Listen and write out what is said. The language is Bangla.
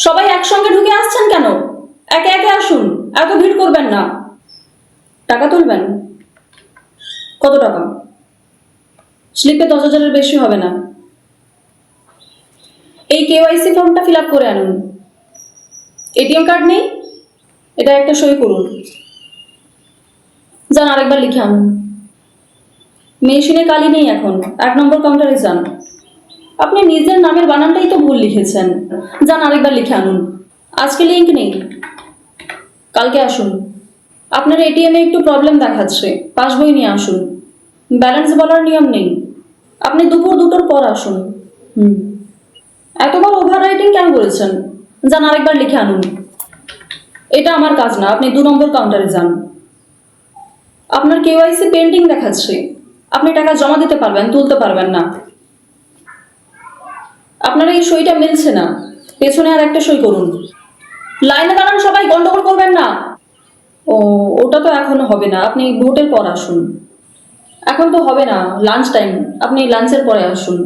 সবাই একসঙ্গে ঢুকে আসছেন কেন? একে একে আসুন, এত ভিড় করবেন না। টাকা তুলবেন? কত টাকা? স্লিপে 10,000-এর বেশি হবে না। এই কেওয়াইসি ফর্মটা ফিল আপ করে আনুন। এটিএম কার্ড নেই? এটা একটা সই করুন। যান, আরেকবার লিখে আনুন। মেশিনে কালি নেই এখন, 1 নম্বর কাউন্টারে যান। আপনি নিজের নামের বানানটাই তো ভুল লিখেছেন। যান, আরেকবার লিখে আনুন। আজকে লিঙ্ক নেই, কালকে আসুন। আপনার এটিএমে একটু প্রবলেম দেখাচ্ছে, পাসবই নিয়ে আসুন। ব্যালেন্স বলার নিয়ম নেই, আপনি দুপুর 2টোর পর আসুন। এতবার ওভার রাইটিং কেন করেছেন? যান, আরেকবার লিখে আনুন। এটা আমার কাজ না, আপনি 2 নম্বর কাউন্টারে যান। আপনার কেওয়াইসি পেন্ডিং দেখাচ্ছে, আপনি টাকা জমা দিতে পারবেন, তুলতে পারবেন না। আপনার এই সইটা মিলছে না, পেছনে আর একটা সই করুন। লাইনে দাঁড়ান সবাই, গন্ডগোল করবেন না। ও, ওটা তো এখনো হবে না, আপনি ভোটের পর আসুন। এখন তো হবে না, লাঞ্চ টাইম, আপনি লাঞ্চের পরে আসুন।